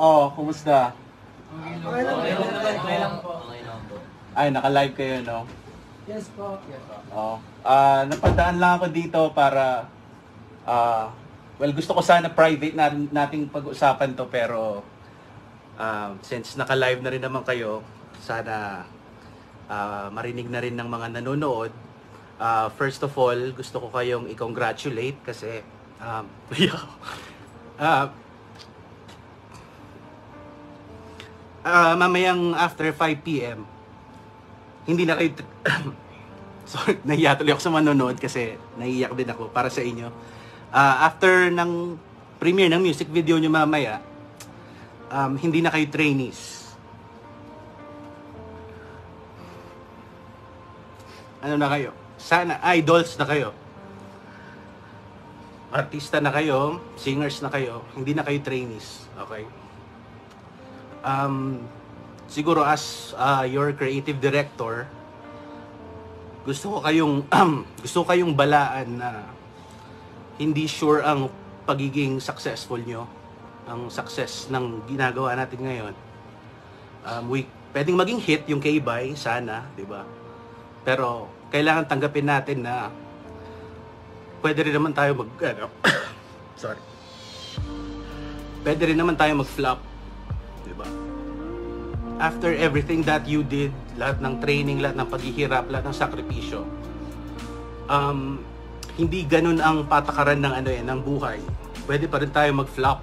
Oh, kumusta? Okay lang po. Ay, naka-live kayo, no? Yes po. Oh. Napadaan lang ako dito para well, gusto ko sana private nating pag-usapan to, pero since naka-live na rin naman kayo, sana marinig na rin ng mga nanonood. First of all, gusto ko kayong i-congratulate kasi mamayang after 5 p.m. hindi na kayo sorry, nahiya tuloy ako sa manonood kasi naiiyak din ako para sa inyo. After ng premiere ng music video nyo mamaya, hindi na kayo trainees. Ano na kayo? Sana idols na kayo. Artista na kayo, singers na kayo, hindi na kayo trainees. Okay? Siguro as your creative director, gusto ko kayong balaan na hindi sure ang pagiging successful nyo, ang success ng ginagawa natin ngayon. Pwedeng maging hit yung K-Bay, sana, di ba? Pero kailangan tanggapin natin na pwede rin naman tayo sorry. Pwede rin naman tayo mag-flop, di ba? After everything that you did, lahat ng training, lahat ng paghihirap, lahat ng sakripisyo, hindi ganun ang patakaran ng ng buhay. Pwede pa rin tayo mag-flop.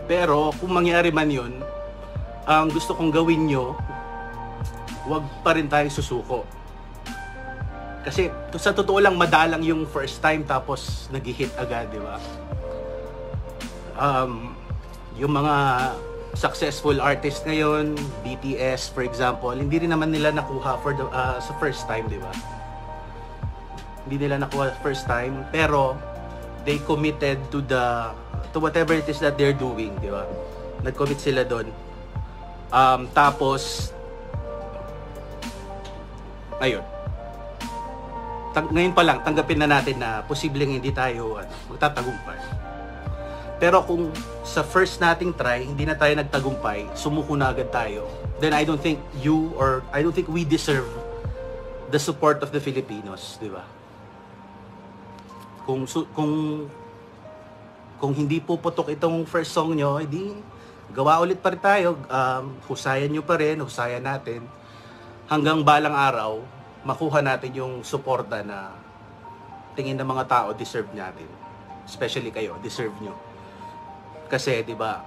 Pero kung mangyari man yun, ang gusto kong gawin nyo, wag pa rin tayo susuko. Kasi sa totoo lang, madalang yung first time tapos nag-hit agad, di ba? Yung mga successful artist ngayon, BTS for example, hindi rin naman nila nakuha sa first time, di ba? Hindi nila nakuha first time, pero they committed to whatever it is that they're doing, di ba? Nag-commit sila doon. Tapos ayun. Ngayon pa lang, tanggapin na natin na posibleng hindi tayo magtatagumpay. Pero kung sa first nating try, hindi na tayo nagtagumpay, sumuko na agad tayo, then I don't think we deserve the support of the Filipinos, di ba? Kung hindi puputok itong first song nyo, edi gawa ulit pa rin tayo, husayan nyo pa rin, husayan natin, hanggang balang araw, makuha natin yung suporta na tingin ng mga tao deserve natin. Especially kayo, deserve nyo. Kasi, di ba,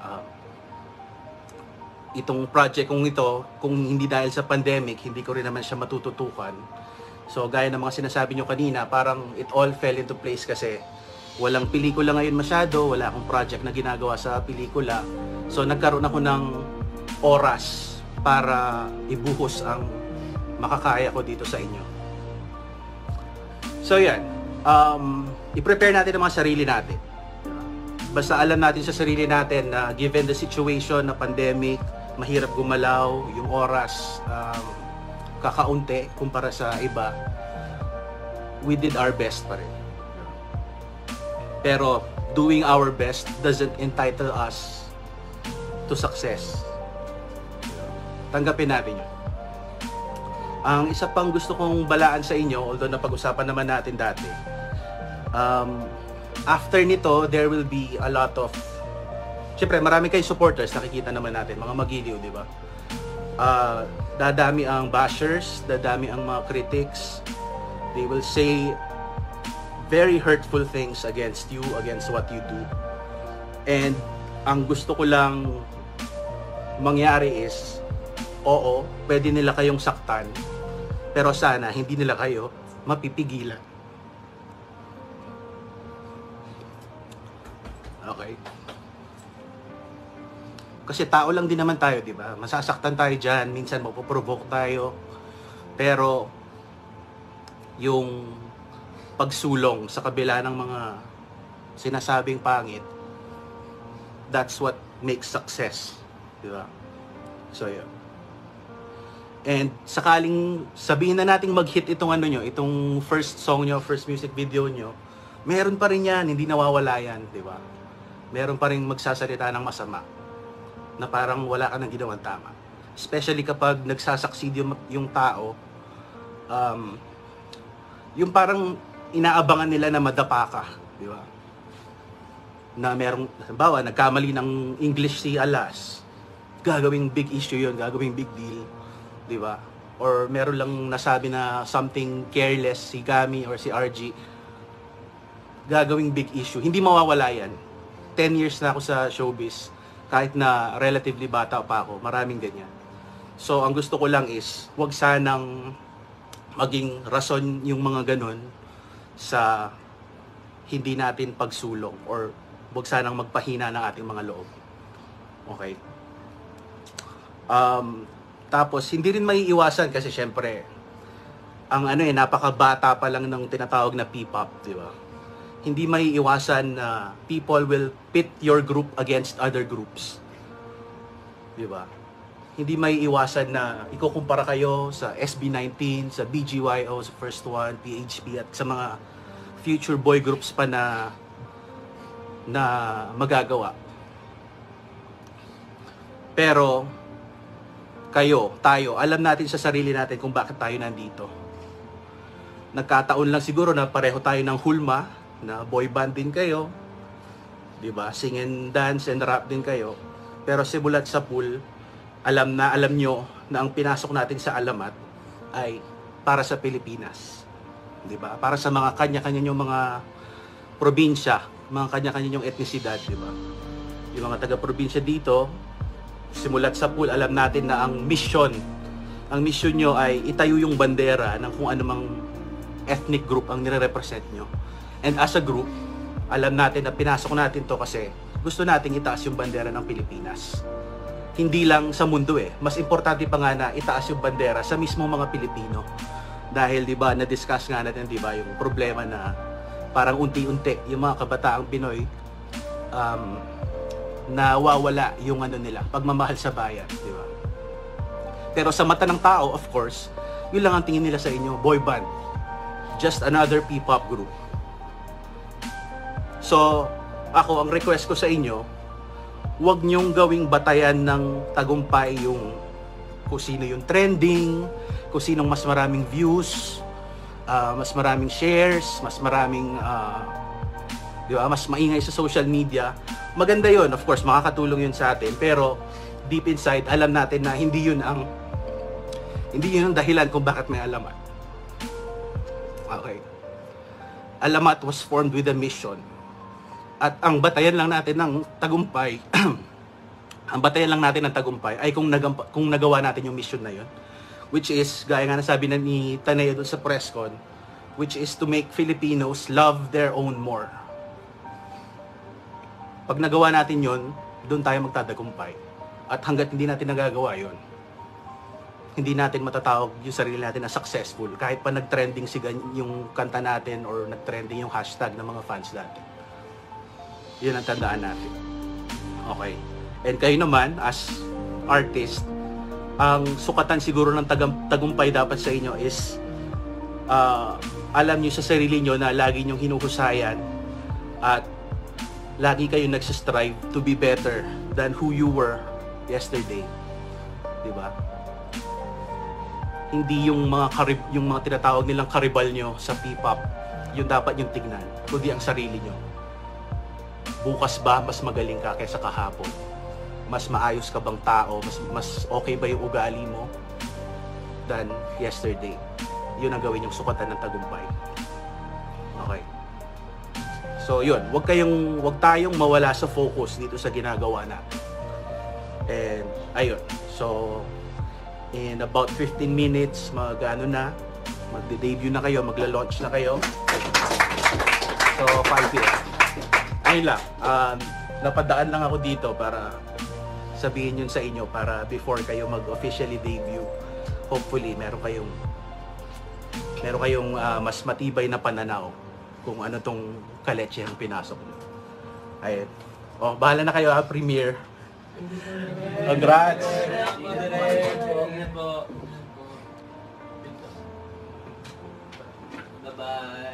itong project kong ito, kung hindi dahil sa pandemic, hindi ko rin naman siya matututukan. So, gaya ng mga sinasabi nyo kanina, parang it all fell into place kasi walang pelikula ngayon masyado, wala akong project na ginagawa sa pelikula. So, nagkaroon ako ng oras para ibuhos ang makakaya ko dito sa inyo. So, yan. I-prepare natin ang mga sarili natin. Basta alam natin sa sarili natin na given the situation na pandemic, mahirap gumalaw, yung oras kakaunti kumpara sa iba, we did our best pa rin. Pero doing our best doesn't entitle us to success. Tanggapin natin yun. Ang isa pang gusto kong balaan sa inyo, although napag-usapan naman natin dati, after nito, there will be a lot of... Siyempre, marami kayong supporters, nakikita naman natin, mga magiliw, di ba? Dadami ang bashers, dadami ang mga critics. They will say very hurtful things against you, against what you do. And ang gusto ko lang mangyari is, oo, pwede nila kayong saktan, pero sana hindi nila kayo mapipigilan. Okay? Kasi tao lang din naman tayo, di ba? Masasaktan tayo dyan, minsan mapoprovoke tayo. Pero yung pagsulong sa kabila ng mga sinasabing pangit, that's what makes success, di ba? So yun. And sakaling sabihin na nating mag-hit itong ano nyo, itong first song nyo, first music video nyo, meron pa rin yan, hindi nawawala yan, di ba? Meron pa rin magsasalita ng masama na parang wala ka nang ginawang tama. Especially kapag nagsasucceed yung tao, yung parang inaabangan nila na madapa ka, di ba? Na merong, halimbawa, nagkamali ng English si Alas, gagawing big issue yun, gagawing big deal, di ba? Or meron lang nasabi na something careless si Gami or si RG, gagawing big issue. Hindi mawawala yan. 10 years na ako sa showbiz, kahit na relatively bata pa ako, maraming ganyan. So, ang gusto ko lang is, wag sanang maging rason yung mga ganun sa hindi natin pagsulong or wag sanang magpahina ng ating mga loob. Okay? Tapos, hindi rin maiiwasan kasi syempre, ang napakabata pa lang ng tinatawag na P-pop, di ba? Hindi maiiwasan na people will pit your group against other groups. Di ba? Hindi maiiwasan na ikukumpara kayo sa SB19, sa BGYO, sa First One, PHP, at sa mga future boy groups pa na magagawa. Pero, tayo, alam natin sa sarili natin kung bakit tayo nandito. Nagkataon lang siguro na pareho tayo ng hulma, na boy band din kayo, di ba? Sing and dance and rap din kayo. Pero simulat sa pool, alam nyo na ang pinasok natin sa alamat ay para sa Pilipinas. Di ba? Para sa mga kanya-kanya nyong mga probinsya, mga kanya-kanya nyong etnisidad, di ba? Yung mga taga-probinsya dito, simulat sa pool, alam natin na ang mission nyo ay itayo yung bandera ng kung anumang ethnic group ang nire-represent nyo. And as a group, alam natin na pinasok natin to kasi gusto nating itaas yung bandera ng Pilipinas. Hindi lang sa mundo Mas importante pa nga na itaas yung bandera sa mismong mga Pilipino. Dahil 'di ba, na-discuss nga natin 'di ba yung problema na parang unti-unti yung mga kabataang Pinoy nawawala yung nila, pagmamahal sa bayan, 'di ba? Pero sa mata ng tao, of course, yun lang ang tingin nila sa inyo, boy band. Just another P-pop group. So, ang request ko sa inyo, huwag nyong gawing batayan ng tagumpay yung kung sino yung trending, kung sinong mas maraming views, mas maraming shares, mas maraming, di ba, mas maingay sa social media. Maganda yun, of course, makakatulong yun sa atin. Pero, deep inside, alam natin na hindi yun ang dahilan kung bakit may alamat. Okay. Alamat was formed with a mission. At ang batayan lang natin ng tagumpay, ay kung nagawa natin yung mission na yun. Which is, gaya nga nasabi na ni Taneo doon sa press con, which is to make Filipinos love their own more. Pag nagawa natin yun, doon tayo magtatagumpay. At hanggat hindi natin nagagawa yun, hindi natin matatawag yung sarili natin na successful kahit pa nag-trending yung kanta natin or nag-trending yung hashtag ng mga fans natin. Yun ang tandaan natin. Okay. And kayo naman, as artist, ang sukatan siguro ng tagumpay dapat sa inyo is alam nyo sa sarili nyo na lagi nyong hinuhusayan at lagi kayong nagsistrive to be better than who you were yesterday. Diba? Hindi yung mga tinatawag nilang karibal nyo sa P-pop, yung dapat yung tignan, kundi ang sarili nyo. Bukas ba mas magaling ka kaysa kahapon? Mas maayos ka bang tao? Mas okay ba yung ugali mo than yesterday? Yun ang gawin yung sukatan ng tagumpay. Okay. So yun, wag tayong mawala sa focus dito sa ginagawa natin. And ayun. So in about 15 minutes magde-debut na kayo, magla-launch na kayo. So 5 p.m. Ayun lang, napadaan lang ako dito para sabihin yun sa inyo para before kayo mag-officially debut, hopefully meron kayong mas matibay na pananaw kung ano tong kaletse ang pinasok nyo. Ayun. Bahala na kayo premiere. Congrats! Ingat po. Bye.